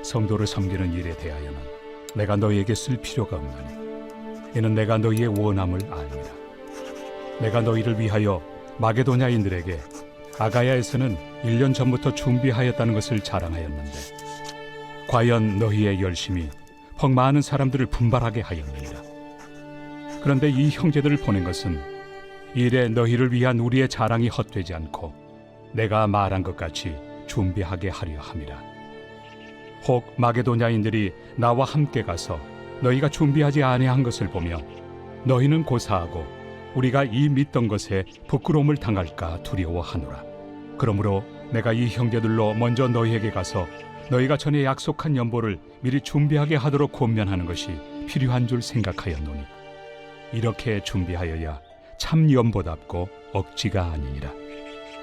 성도를 섬기는 일에 대하여는 내가 너희에게 쓸 필요가 없나니 이는 내가 너희의 원함을 압니다. 내가 너희를 위하여 마게도냐인들에게 아가야에서는 1년 전부터 준비하였다는 것을 자랑하였는데 과연 너희의 열심이 퍽 많은 사람들을 분발하게 하였느니라. 그런데 이 형제들을 보낸 것은 이래 너희를 위한 우리의 자랑이 헛되지 않고 내가 말한 것 같이 준비하게 하려 함이라. 혹 마게도냐인들이 나와 함께 가서 너희가 준비하지 아니한 것을 보며 너희는 고사하고 우리가 이 믿던 것에 부끄러움을 당할까 두려워하노라. 그러므로 내가 이 형제들로 먼저 너희에게 가서 너희가 전에 약속한 연보를 미리 준비하게 하도록 권면하는 것이 필요한 줄 생각하였노니 이렇게 준비하여야 참 연보답고 억지가 아니니라.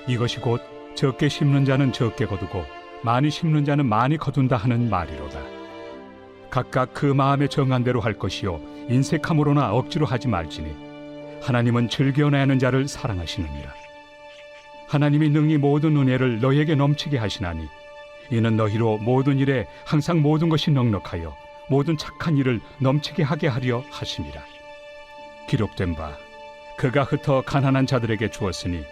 이것이 곧 적게 심는 자는 적게 거두고 많이 심는 자는 많이 거둔다 하는 말이로다. 각각 그 마음에 정한 대로 할 것이요 인색함으로나 억지로 하지 말지니 하나님은 즐겨내 하는 자를 사랑하시느니라. 하나님이 능히 모든 은혜를 너희에게 넘치게 하시나니 이는 너희로 모든 일에 항상 모든 것이 넉넉하여 모든 착한 일을 넘치게 하게 하려 하심이라. 기록된 바 그가 흩어 가난한 자들에게 주었으니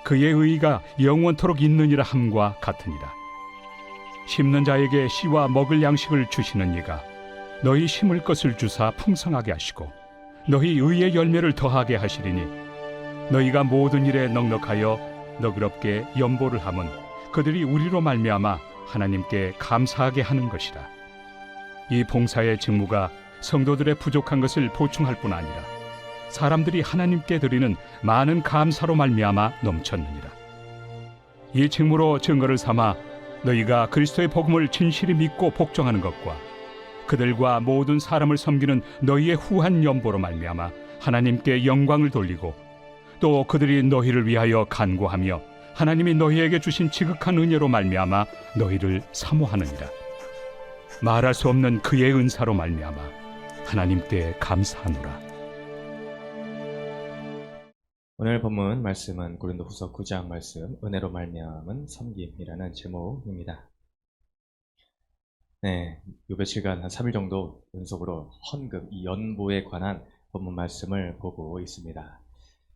그의 의의가 영원토록 있느니라 함과 같으니라. 심는 자에게 씨와 먹을 양식을 주시는 이가 너희 심을 것을 주사 풍성하게 하시고 너희 의의 열매를 더하게 하시리니 너희가 모든 일에 넉넉하여 너그럽게 연보를 함은 그들이 우리로 말미암아 하나님께 감사하게 하는 것이라. 이 봉사의 직무가 성도들의 부족한 것을 보충할 뿐 아니라 사람들이 하나님께 드리는 많은 감사로 말미암아 넘쳤느니라. 이 직무로 증거를 삼아 너희가 그리스도의 복음을 진실히 믿고 복종하는 것과 그들과 모든 사람을 섬기는 너희의 후한 연보로 말미암아 하나님께 영광을 돌리고 또 그들이 너희를 위하여 간구하며 하나님이 너희에게 주신 지극한 은혜로 말미암아 너희를 사모하느니라. 말할 수 없는 그의 은사로 말미암아 하나님께 감사하노라. 오늘 본문 말씀은 고린도후서 9장 말씀 은혜로 말미암은 섬김이라는 제목입니다. 네, 요 며칠간 한 3일 정도 연속으로 헌금, 이 연보에 관한 본문 말씀을 보고 있습니다.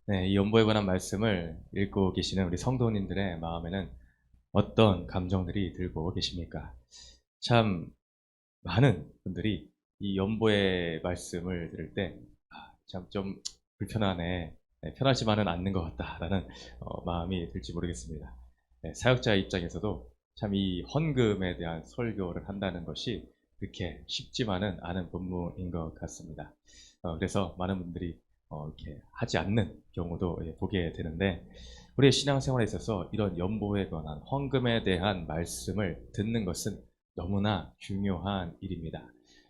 네, 이 연보에 관한 말씀을 읽고 계시는 우리 성도님들의 마음에는 어떤 감정들이 들고 계십니까? 참 많은 분들이 이 연보의 말씀을 들을 때 참 좀 불편하네, 편하지만은 않는 것 같다라는 마음이 들지 모르겠습니다. 네, 사역자 입장에서도 참 이 헌금에 대한 설교를 한다는 것이 그렇게 쉽지만은 않은 본문인 것 같습니다. 그래서 많은 분들이 이렇게 하지 않는 경우도 보게 되는데 우리의 신앙생활에 있어서 이런 연보에 관한 헌금에 대한 말씀을 듣는 것은 너무나 중요한 일입니다.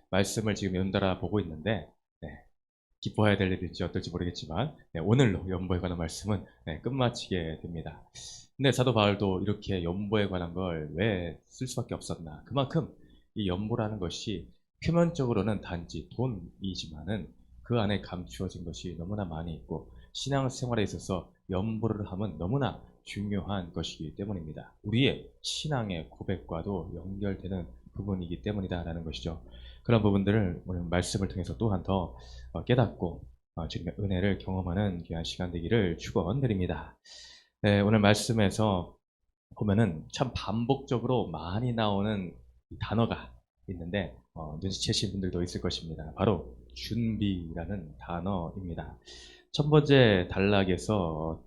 말씀을 지금 연달아 보고 있는데 기뻐해야 될 일일지 어떨지 모르겠지만 오늘로 연보에 관한 말씀은 끝마치게 됩니다. 근데 사도 바울도 이렇게 연보에 관한 걸 왜 쓸 수밖에 없었나? 그만큼 이 연보라는 것이 표면적으로는 단지 돈이지만은 그 안에 감추어진 것이 너무나 많이 있고 신앙생활에 있어서 연보를 하면 너무나 중요한 것이기 때문입니다. 우리의 신앙의 고백과도 연결되는 부분이기 때문이다라는 것이죠. 그런 부분들을 오늘 말씀을 통해서 또한 더 깨닫고 주님의 은혜를 경험하는 귀한 시간 되기를 축원드립니다. 네, 오늘 말씀에서 보면은 참 반복적으로 많이 나오는 단어가 있는데 눈치채신 분들도 있을 것입니다. 바로 준비라는 단어입니다. 첫 번째 단락에서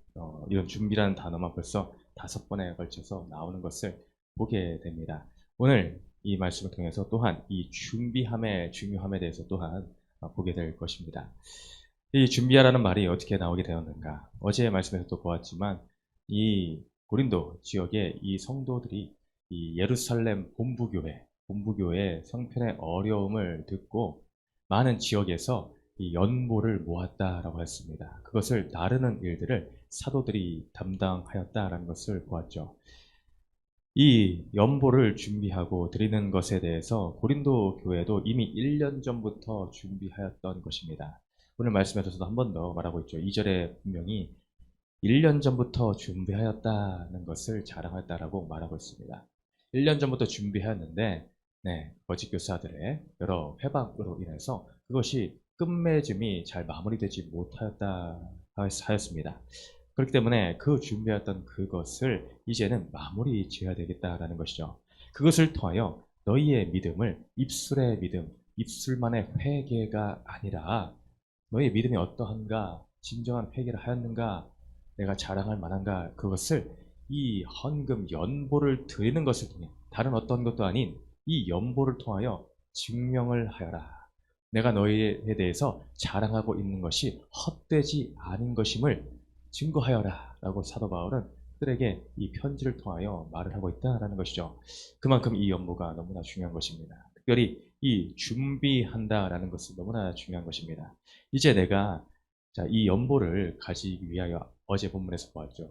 이런 준비라는 단어만 벌써 5번에 걸쳐서 나오는 것을 보게 됩니다. 오늘 이 말씀을 통해서 또한 이 준비함의 중요함에 대해서 또한 보게 될 것입니다. 이 준비하라는 말이 어떻게 나오게 되었는가? 어제의 말씀에서도 보았지만 이 고린도 지역의 이 성도들이 이 예루살렘 본부교회 성편의 어려움을 듣고 많은 지역에서 이 연보를 모았다라고 했습니다. 그것을 나르는 일들을 사도들이 담당하였다라는 것을 보았죠. 이 연보를 준비하고 드리는 것에 대해서 고린도 교회도 이미 1년 전부터 준비하였던 것입니다. 오늘 말씀에서도 한 번 더 말하고 있죠. 2절에 분명히 1년 전부터 준비하였다는 것을 자랑하였다라고 말하고 있습니다. 1년 전부터 준비하였는데 거짓 교사들의 여러 회박으로 인해서 그것이 끝맺음이 잘 마무리되지 못하였다 하였습니다. 그렇기 때문에 그 준비했던 그것을 이제는 마무리 지어야 되겠다라는 것이죠. 그것을 통하여 너희의 믿음을 입술의 믿음, 입술만의 회개가 아니라 너희의 믿음이 어떠한가, 진정한 회개를 하였는가, 내가 자랑할 만한가, 그것을 이 헌금 연보를 드리는 것을 통해 다른 어떤 것도 아닌 이 연보를 통하여 증명을 하여라. 내가 너희에 대해서 자랑하고 있는 것이 헛되지 않은 것임을 증거하여라 라고 사도 바울은 그들에게 이 편지를 통하여 말을 하고 있다는 것이죠. 그만큼 이 연보가 너무나 중요한 것입니다. 특별히 이 준비한다라는 것은 너무나 중요한 것입니다. 이제 내가 이 연보를 가지기 위하여 어제 본문에서 보았죠.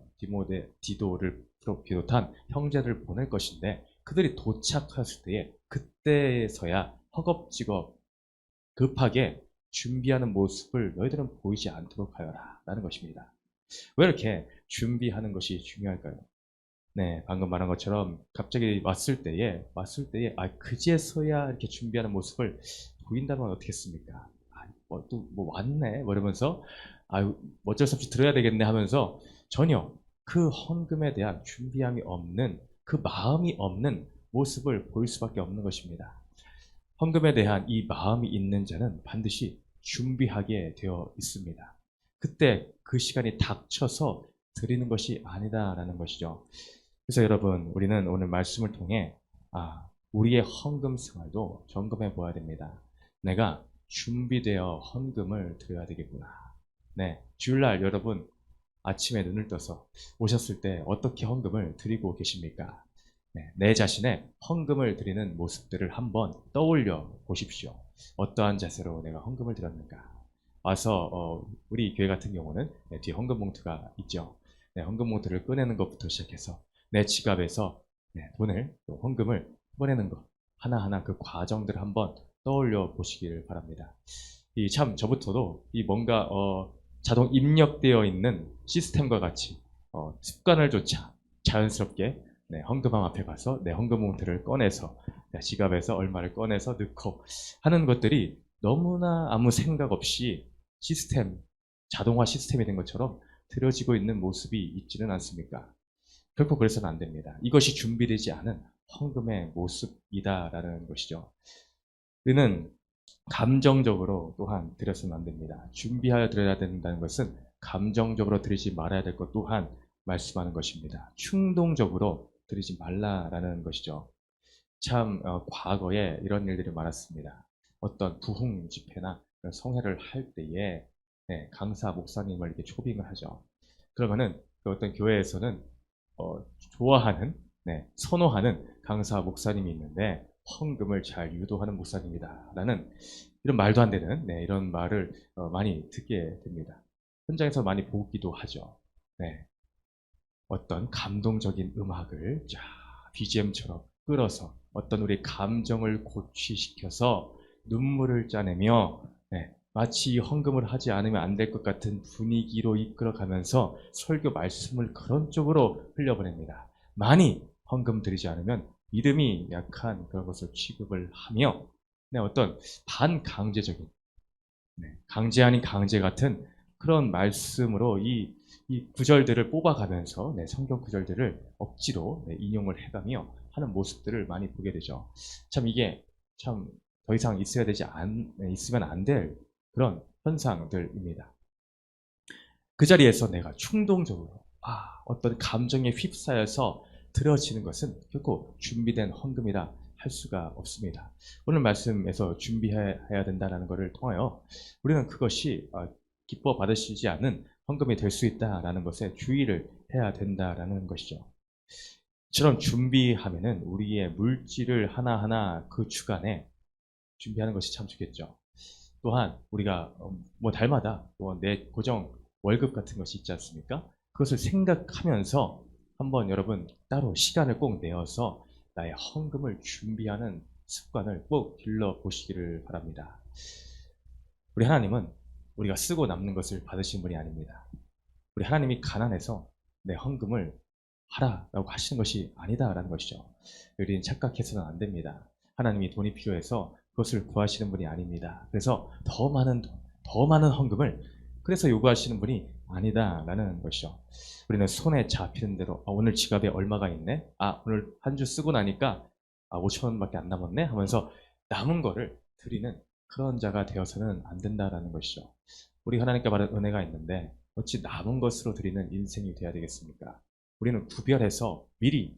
디도를 비롯한 형제를 보낼 것인데 그들이 도착했을 때에 그때서야 허겁지겁 급하게 준비하는 모습을 너희들은 보이지 않도록 하여라 라는 것입니다. 왜 이렇게 준비하는 것이 중요할까요? 방금 말한 것처럼 갑자기 왔을 때에 그제서야 이렇게 준비하는 모습을 보인다면 어떻겠습니까? 또 왔네 이러면서 어쩔 수 없이 들어야 되겠네 하면서 전혀 그 헌금에 대한 준비함이 없는, 그 마음이 없는 모습을 보일 수밖에 없는 것입니다. 헌금에 대한 이 마음이 있는 자는 반드시 준비하게 되어 있습니다. 그때 그 시간이 닥쳐서 드리는 것이 아니다라는 것이죠. 그래서 여러분, 우리는 오늘 말씀을 통해 우리의 헌금 생활도 점검해 보아야 됩니다. 내가 준비되어 헌금을 드려야 되겠구나. 주일날 여러분 아침에 눈을 떠서 오셨을 때 어떻게 헌금을 드리고 계십니까? 내 자신의 헌금을 드리는 모습들을 한번 떠올려 보십시오. 어떠한 자세로 내가 헌금을 드렸는가? 와서 우리 교회 같은 경우는 뒤에 헌금 봉투가 있죠. 헌금 봉투를 꺼내는 것부터 시작해서 내 지갑에서 돈을, 또 헌금을 꺼내는 것 하나하나 그 과정들을 한번 떠올려 보시길 바랍니다. 참 저부터도 뭔가 자동 입력되어 있는 시스템과 같이 습관을 조차 자연스럽게 헌금함 앞에 가서 내 헌금 봉투를 꺼내서 지갑에서 얼마를 꺼내서 넣고 하는 것들이 너무나 아무 생각 없이 자동화 시스템이 된 것처럼 드려지고 있는 모습이 있지는 않습니까? 결코 그래서는 안 됩니다. 이것이 준비되지 않은 헌금의 모습이다라는 것이죠. 우리는 감정적으로 또한 드렸으면 안 됩니다. 준비하여 드려야 된다는 것은 감정적으로 드리지 말아야 될 것 또한 말씀하는 것입니다. 충동적으로 드리지 말라라는 것이죠. 참 과거에 이런 일들이 많았습니다. 어떤 부흥 집회나 성회를 할 때에 강사 목사님을 이렇게 초빙을 하죠. 그러면은 그 어떤 교회에서는 좋아하는, 선호하는 강사 목사님이 있는데 헌금을 잘 유도하는 목사님이다 라는 이런 말도 안 되는 이런 말을 많이 듣게 됩니다. 현장에서 많이 보기도 하죠. 어떤 감동적인 음악을 BGM처럼 끌어서 어떤 우리 감정을 고취시켜서 눈물을 짜내며 마치 헌금을 하지 않으면 안 될 것 같은 분위기로 이끌어가면서 설교 말씀을 그런 쪽으로 흘려보냅니다. 많이 헌금 드리지 않으면 믿음이 약한 그런 것을 취급을 하며 어떤 반강제적인, 강제 아닌 강제 같은 그런 말씀으로 이 구절들을 뽑아가면서 성경 구절들을 억지로 인용을 해가며 하는 모습들을 많이 보게 되죠. 참 이게 참 더 이상 있으면 안 될 그런 현상들입니다. 그 자리에서 내가 충동적으로 어떤 감정에 휩싸여서 드려지는 것은 결코 준비된 헌금이라 할 수가 없습니다. 오늘 말씀에서 준비해야 된다는 것을 통하여 우리는 그것이 기뻐 받으시지 않는 헌금이 될 수 있다는 것에 주의를 해야 된다는 것이죠. 이처럼 준비하면은 우리의 물질을 하나하나 그 주간에 준비하는 것이 참 좋겠죠. 또한 우리가 달마다 내 고정 월급 같은 것이 있지 않습니까? 그것을 생각하면서 한번 여러분 따로 시간을 꼭 내어서 나의 헌금을 준비하는 습관을 꼭 길러보시기를 바랍니다. 우리 하나님은 우리가 쓰고 남는 것을 받으신 분이 아닙니다. 우리 하나님이 가난해서 내 헌금을 하라라고 하시는 것이 아니다라는 것이죠. 우리는 착각해서는 안 됩니다. 하나님이 돈이 필요해서 그것을 구하시는 분이 아닙니다. 그래서 더 많은 돈, 더 많은 헌금을 그래서 요구하시는 분이 아니다라는 것이죠. 우리는 손에 잡히는 대로 오늘 지갑에 얼마가 있네? 오늘 한 주 쓰고 나니까 5천 원밖에 안 남았네? 하면서 남은 거를 드리는 그런 자가 되어서는 안 된다라는 것이죠. 우리 하나님께 받은 은혜가 있는데 어찌 남은 것으로 드리는 인생이 돼야 되겠습니까? 우리는 구별해서 미리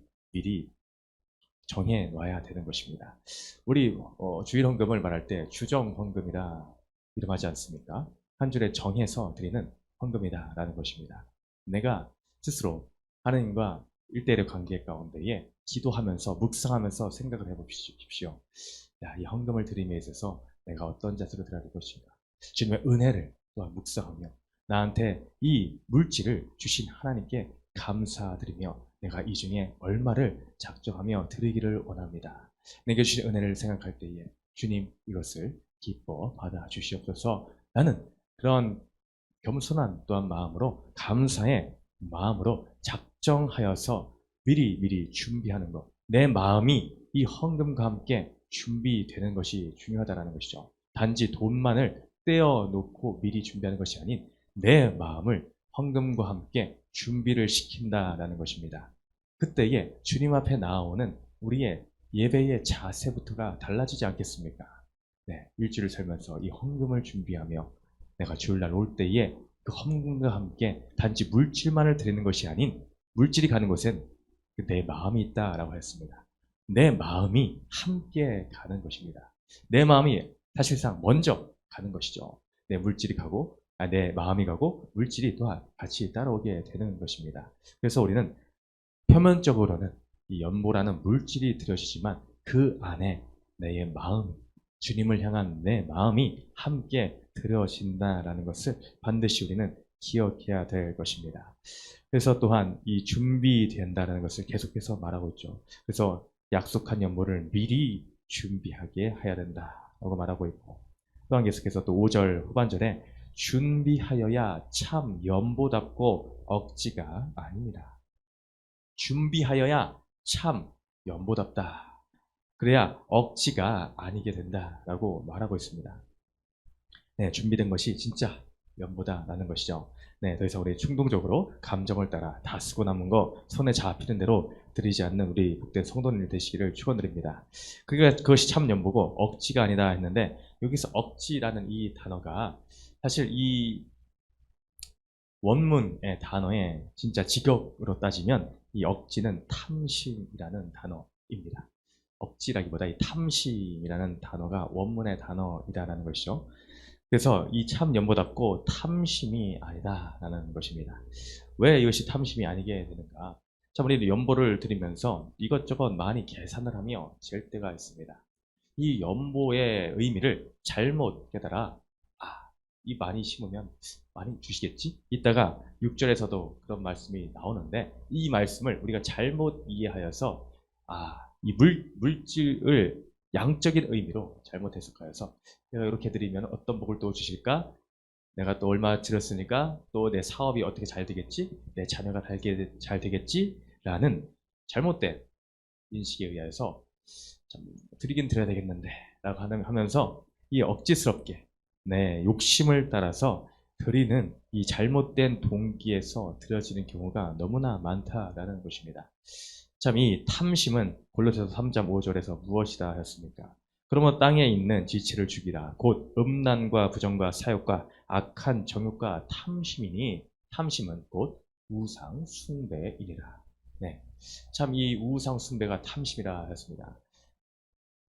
정해 놔야 되는 것입니다. 우리 주일 헌금을 말할 때 주정 헌금이라 이름하지 않습니까? 한 줄에 정해서 드리는 헌금이다라는 것입니다. 내가 스스로 하나님과 일대일의 관계 가운데에 기도하면서 묵상하면서 생각을 해보십시오. 이 헌금을 드림에 있어서 내가 어떤 자세로 드려야 될 것인가? 주님의 은혜를 또한 묵상하며 나한테 이 물질을 주신 하나님께 감사드리며 내가 이 중에 얼마를 작정하며 드리기를 원합니다. 내게 주신 은혜를 생각할 때에 주님 이것을 기뻐 받아 주시옵소서. 나는 그런 겸손한 또한 마음으로 감사의 마음으로 작정하여서 미리 준비하는 것. 내 마음이 이 헌금과 함께 준비되는 것이 중요하다는 것이죠. 단지 돈만을 떼어놓고 미리 준비하는 것이 아닌 내 마음을 헌금과 함께 준비를 시킨다라는 것입니다. 그때에 주님 앞에 나오는 우리의 예배의 자세부터가 달라지지 않겠습니까? 일주를 살면서 이 헌금을 준비하며 내가 주일날 올 때에 그 헌금과 함께 단지 물질만을 드리는 것이 아닌 물질이 가는 곳엔 내 마음이 있다라고 했습니다. 내 마음이 함께 가는 것입니다. 내 마음이 사실상 먼저 가는 것이죠. 내 물질이 가고 내 마음이 가고 물질이 또 같이 따라오게 되는 것입니다. 그래서 우리는 표면적으로는 이 연보라는 물질이 드려지지만 그 안에 내 마음, 주님을 향한 내 마음이 함께 드려진다라는 것을 반드시 우리는 기억해야 될 것입니다. 그래서 또한 이 준비된다는 것을 계속해서 말하고 있죠. 그래서 약속한 연보를 미리 준비하게 해야 된다라고 말하고 있고 또한 계속해서 또 5절 후반절에 준비하여야 참 연보답고 억지가 아닙니다. 준비하여야 참 연보답다. 그래야 억지가 아니게 된다라고 말하고 있습니다. 준비된 것이 진짜 연보다라는 것이죠. 더 이상 우리 충동적으로 감정을 따라 다 쓰고 남은 거 손에 잡히는 대로 드리지 않는 우리 복된 성도님들 되시기를 축원드립니다. 그것이 참 연보고 억지가 아니다 했는데 여기서 억지라는 이 단어가 사실 이 원문의 단어에 진짜 직역으로 따지면 이 억지는 탐심이라는 단어입니다. 억지라기보다 이 탐심이라는 단어가 원문의 단어이다라는 것이죠. 그래서 이 참 연보답고 탐심이 아니다라는 것입니다. 왜 이것이 탐심이 아니게 되는가? 참 우리 연보를 드리면서 이것저것 많이 계산을 하며 잴 때가 있습니다. 이 연보의 의미를 잘못 깨달아 이 많이 심으면 많이 주시겠지? 이따가 6절에서도 그런 말씀이 나오는데 이 말씀을 우리가 잘못 이해하여서 이 물질을 양적인 의미로 잘못 해석하여서 내가 이렇게 드리면 어떤 복을 또 주실까? 내가 또 얼마 들었으니까 또 내 사업이 어떻게 잘 되겠지? 내 자녀가 잘 되겠지? 라는 잘못된 인식에 의해서 참 드리긴 드려야 되겠는데 라고 하면서 이 억지스럽게 내 욕심을 따라서 드리는 이 잘못된 동기에서 드려지는 경우가 너무나 많다라는 것입니다. 참 이 탐심은 골로새서 3장 5절에서 무엇이다 하였습니까? 그러면 땅에 있는 지체를 죽이라. 곧 음란과 부정과 사욕과 악한 정욕과 탐심이니 탐심은 곧 우상 숭배이니라. 참 이 우상 숭배가 탐심이라 하였습니다.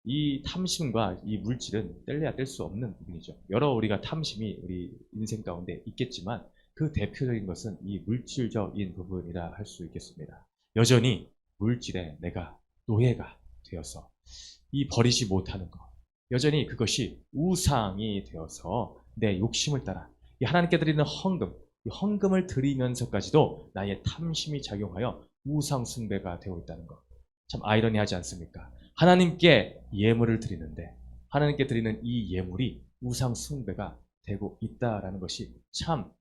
이 탐심과 이 물질은 뗄래야 뗄 수 없는 부분이죠. 여러 우리가 탐심이 우리 인생 가운데 있겠지만 그 대표적인 것은 이 물질적인 부분이라 할 수 있겠습니다. 여전히 물질에 내가 노예가 되어서 이 버리지 못하는 것, 여전히 그것이 우상이 되어서 내 욕심을 따라 이 하나님께 드리는 헌금, 이 헌금을 드리면서까지도 나의 탐심이 작용하여 우상 숭배가 되어 있다는 것. 참 아이러니하지 않습니까? 하나님께 예물을 드리는데 하나님께 드리는 이 예물이 우상 숭배가 되고 있다라는 것이 참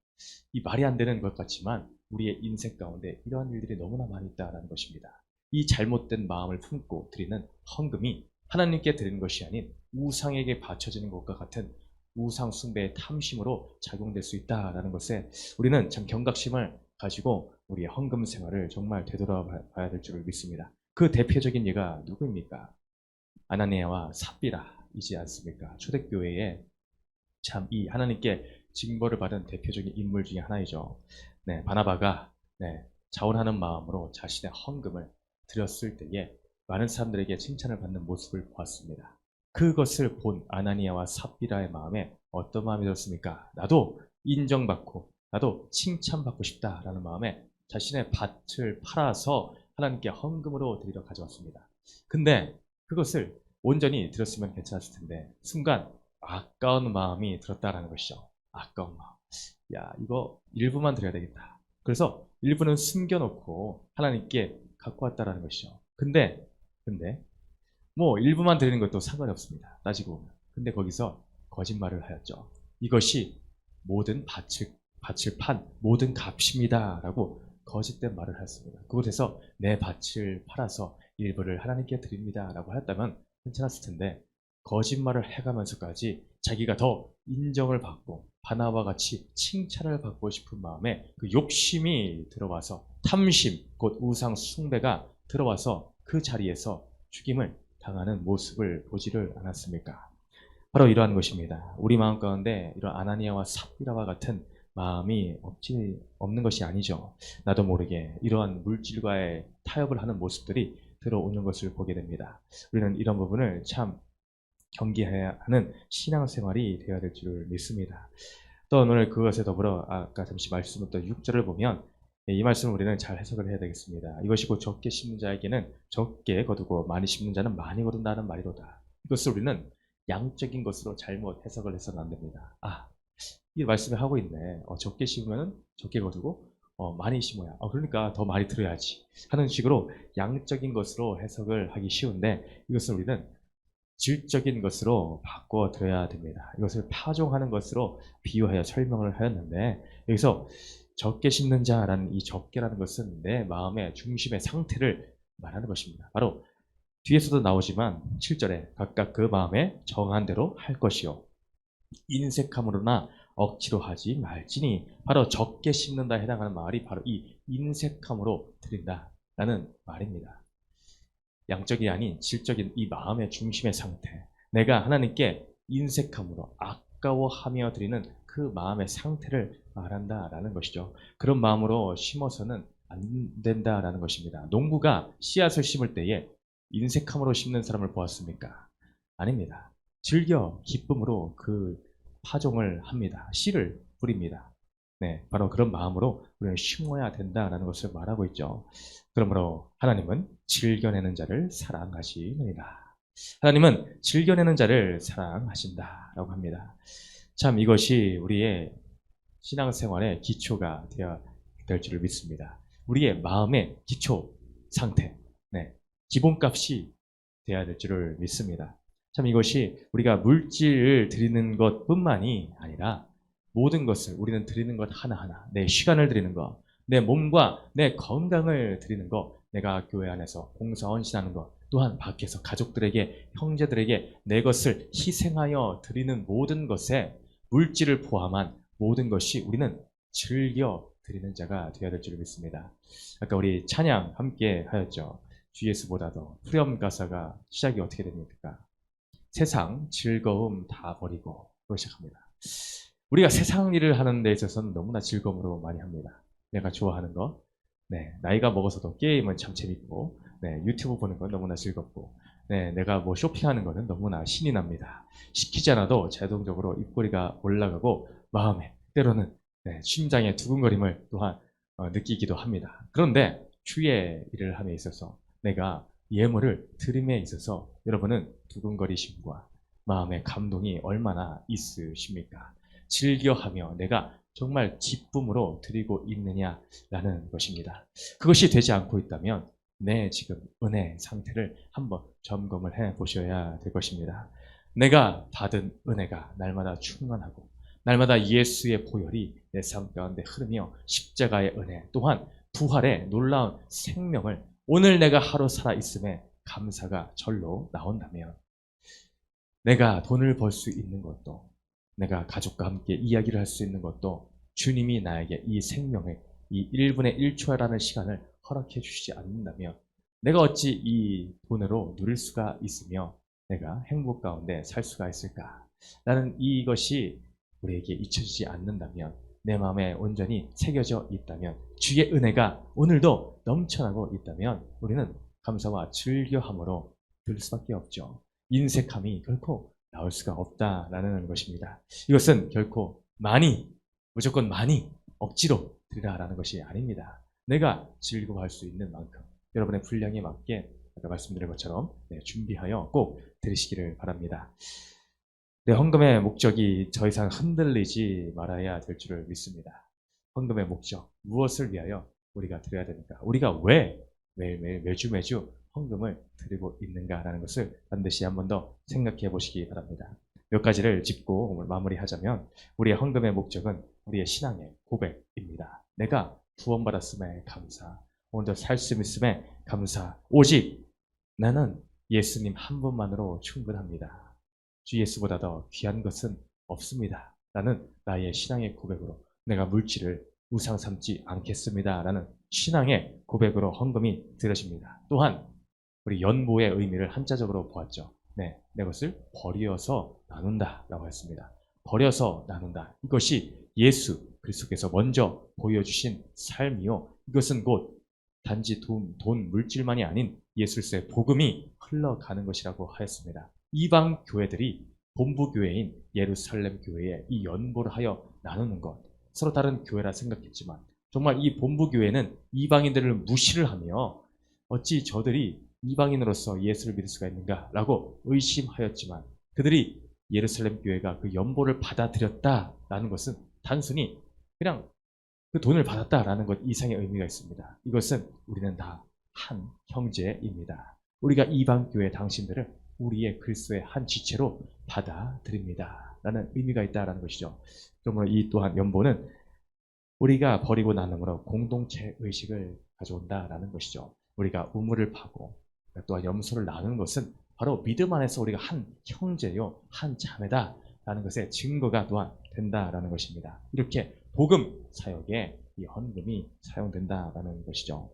이 말이 안 되는 것 같지만 우리의 인생 가운데 이러한 일들이 너무나 많이 있다라는 것입니다. 이 잘못된 마음을 품고 드리는 헌금이 하나님께 드리는 것이 아닌 우상에게 바쳐지는 것과 같은 우상 숭배의 탐심으로 작용될 수 있다라는 것에 우리는 참 경각심을 가지고 우리의 헌금 생활을 정말 되돌아봐야 될 줄을 믿습니다. 그 대표적인 예가 누구입니까? 아나니아와 삽비라이지 않습니까? 초대교회에 참 이 하나님께 징벌을 받은 대표적인 인물 중에 하나이죠. 네, 바나바가 자원하는 마음으로 자신의 헌금을 드렸을 때에 많은 사람들에게 칭찬을 받는 모습을 보았습니다. 그것을 본 아나니아와 삽비라의 마음에 어떤 마음이 들었습니까? 나도 인정받고 나도 칭찬받고 싶다라는 마음에 자신의 밭을 팔아서 하나님께 헌금으로 드리러 가져왔습니다. 근데 그것을 온전히 드렸으면 괜찮았을 텐데 순간 아까운 마음이 들었다라는 것이죠. 아까운 마음. 야, 이거 일부만 드려야 되겠다. 그래서 일부는 숨겨놓고 하나님께 갖고 왔다라는 것이죠. 근데 뭐 일부만 드리는 것도 상관이 없습니다. 따지고 보면. 근데 거기서 거짓말을 하였죠. 이것이 모든 밭을 판 모든 값입니다. 라고 거짓된 말을 하였습니다. 그곳에서 내 밭을 팔아서 일부를 하나님께 드립니다. 라고 하였다면 괜찮았을 텐데 거짓말을 해가면서까지 자기가 더 인정을 받고 바나바와 같이 칭찬을 받고 싶은 마음에 그 욕심이 들어와서 탐심, 곧 우상 숭배가 들어와서 그 자리에서 죽임을 당하는 모습을 보지를 않았습니까? 바로 이러한 것입니다. 우리 마음 가운데 이런 아나니아와 삽비라와 같은 마음이 없는 것이 아니죠. 나도 모르게 이러한 물질과의 타협을 하는 모습들이 들어오는 것을 보게 됩니다. 우리는 이런 부분을 참 경계해야 하는 신앙생활이 되어야 될 줄 믿습니다. 또 오늘 그것에 더불어 아까 잠시 말씀했던 6절을 보면 이 말씀을 우리는 잘 해석을 해야 되겠습니다. 이것이 곧 적게 심는 자에게는 적게 거두고 많이 심는 자는 많이 거둔다는 말이로다. 이것을 우리는 양적인 것으로 잘못 해석을 해서는 안 됩니다. 이 말씀을 하고 있네. 적게 심으면 적게 거두고 많이 심어야. 그러니까 더 많이 들어야지 하는 식으로 양적인 것으로 해석을 하기 쉬운데 이것을 우리는 질적인 것으로 바꿔 드려야 됩니다. 이것을 파종하는 것으로 비유하여 설명을 하였는데 여기서 적게 심는 자라는 이 적게라는 것은 내 마음의 중심의 상태를 말하는 것입니다. 바로 뒤에서도 나오지만 7절에 각각 그 마음에 정한 대로 할 것이요 인색함으로나 억지로 하지 말지니 바로 적게 심는다에 해당하는 말이 바로 이 인색함으로 드린다라는 말입니다. 양적이 아닌 질적인 이 마음의 중심의 상태, 내가 하나님께 인색함으로 아까워하며 드리는 그 마음의 상태를 말한다라는 것이죠. 그런 마음으로 심어서는 안 된다라는 것입니다. 농부가 씨앗을 심을 때에 인색함으로 심는 사람을 보았습니까? 아닙니다. 즐겨 기쁨으로 그 파종을 합니다. 씨를 뿌립니다. 바로 그런 마음으로 우리는 심어야 된다라는 것을 말하고 있죠. 그러므로 하나님은 즐겨내는 자를 사랑하시느니라. 하나님은 즐겨내는 자를 사랑하신다라고 합니다. 참 이것이 우리의 신앙생활의 기초가 되어야 될 줄을 믿습니다. 우리의 마음의 기초 상태, 기본값이 되어야 될 줄을 믿습니다. 참 이것이 우리가 물질을 드리는 것뿐만이 아니라 모든 것을 우리는 드리는 것 하나하나, 내 시간을 드리는 것, 내 몸과 내 건강을 드리는 것, 내가 교회 안에서 봉사 헌신하는 것, 또한 밖에서 가족들에게, 형제들에게 내 것을 희생하여 드리는 모든 것에 물질을 포함한 모든 것이 우리는 즐겨 드리는 자가 되어야 될 줄 믿습니다. 아까 우리 찬양 함께 하였죠. 주 예수보다도 후렴 가사가 시작이 어떻게 됩니까? 세상 즐거움 다 버리고 그걸 시작합니다. 우리가 세상 일을 하는 데 있어서는 너무나 즐거움으로 많이 합니다. 내가 좋아하는 거, 나이가 먹어서도 게임은 참 재밌고, 유튜브 보는 건 너무나 즐겁고, 내가 뭐 쇼핑하는 거는 너무나 신이 납니다. 시키지 않아도 자동적으로 입꼬리가 올라가고 마음에 때로는 심장의 두근거림을 또한 느끼기도 합니다. 그런데 주의 일을 함에 있어서 내가 예물을 드림에 있어서 여러분은 두근거리심과 마음의 감동이 얼마나 있으십니까? 즐겨하며 내가 정말 기쁨으로 드리고 있느냐라는 것입니다. 그것이 되지 않고 있다면 내 지금 은혜 상태를 한번 점검을 해 보셔야 될 것입니다. 내가 받은 은혜가 날마다 충만하고 날마다 예수의 보혈이 내 삶 가운데 흐르며 십자가의 은혜 또한 부활의 놀라운 생명을 오늘 내가 하루 살아있음에 감사가 절로 나온다면 내가 돈을 벌 수 있는 것도, 내가 가족과 함께 이야기를 할 수 있는 것도 주님이 나에게 이 생명의 이 1분의 1초라는 시간을 허락해 주시지 않는다면 내가 어찌 이 돈으로 누릴 수가 있으며 내가 행복 가운데 살 수가 있을까? 나는 이것이 우리에게 잊혀지지 않는다면, 내 마음에 온전히 새겨져 있다면, 주의 은혜가 오늘도 넘쳐나고 있다면 우리는 감사와 즐겨함으로 들 수밖에 없죠. 인색함이 결코 나올 수가 없다라는 것입니다. 이것은 결코 많이, 무조건 많이 억지로 드리라라는 것이 아닙니다. 내가 즐거워할 수 있는 만큼 여러분의 분량에 맞게 아까 말씀드린 것처럼 준비하여 꼭 드리시기를 바랍니다. 헌금의 목적이 더 이상 흔들리지 말아야 될 줄을 믿습니다. 헌금의 목적, 무엇을 위하여 우리가 드려야 됩니까? 우리가 왜 매일매일 매주 헌금을 드리고 있는가라는 것을 반드시 한 번 더 생각해 보시기 바랍니다. 몇 가지를 짚고 오늘 마무리하자면, 우리의 헌금의 목적은 우리의 신앙의 고백입니다. 내가 구원받았음에 감사, 오늘도 살 수 있음에 감사, 오직 나는 예수님 한 분만으로 충분합니다. 주 예수보다 더 귀한 것은 없습니다. 나는 나의 신앙의 고백으로 내가 물질을 우상 삼지 않겠습니다. 라는 신앙의 고백으로 헌금이 드려집니다. 또한 우리 연보의 의미를 한자적으로 보았죠. 내 것을 버려서 나눈다 라고 했습니다. 버려서 나눈다. 이것이 예수 그리스도께서 먼저 보여주신 삶이요, 이것은 곧 단지 돈, 물질만이 아닌 예수의 복음이 흘러가는 것이라고 하였습니다. 이방 교회들이 본부 교회인 예루살렘 교회에 이 연보를 하여 나누는 것, 서로 다른 교회라 생각했지만 정말 이 본부 교회는 이방인들을 무시를 하며 어찌 저들이 이방인으로서 예수를 믿을 수가 있는가라고 의심하였지만, 그들이 예루살렘 교회가 그 연보를 받아들였다라는 것은 단순히 그냥 그 돈을 받았다라는 것 이상의 의미가 있습니다. 이것은 우리는 다 한 형제입니다. 우리가 이방 교회 당신들을 우리의 그리스도의 한 지체로 받아들입니다 라는 의미가 있다라는 것이죠. 그러므로 이 또한 연보는 우리가 버리고 나눔으로 공동체 의식을 가져온다라는 것이죠. 우리가 우물을 파고 또한 염소를 나누는 것은 바로 믿음 안에서 우리가 한 형제요, 한 자매다라는 것의 증거가 또한 된다라는 것입니다. 이렇게 복음 사역에 이 헌금이 사용된다라는 것이죠.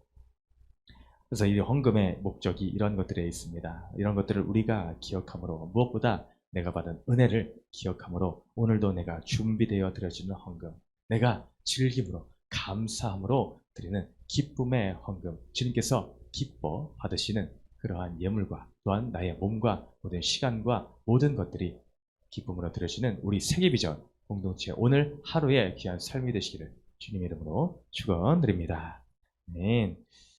그래서 이 헌금의 목적이 이런 것들에 있습니다. 이런 것들을 우리가 기억함으로, 무엇보다 내가 받은 은혜를 기억함으로 오늘도 내가 준비되어 드려지는 헌금, 내가 즐김으로 감사함으로 드리는 기쁨의 헌금, 주님께서 기뻐 받으시는 그러한 예물과 또한 나의 몸과 모든 시간과 모든 것들이 기쁨으로 드려지는 우리 세계비전 공동체 오늘 하루의 귀한 삶이 되시기를 주님의 이름으로 축원드립니다. 아멘.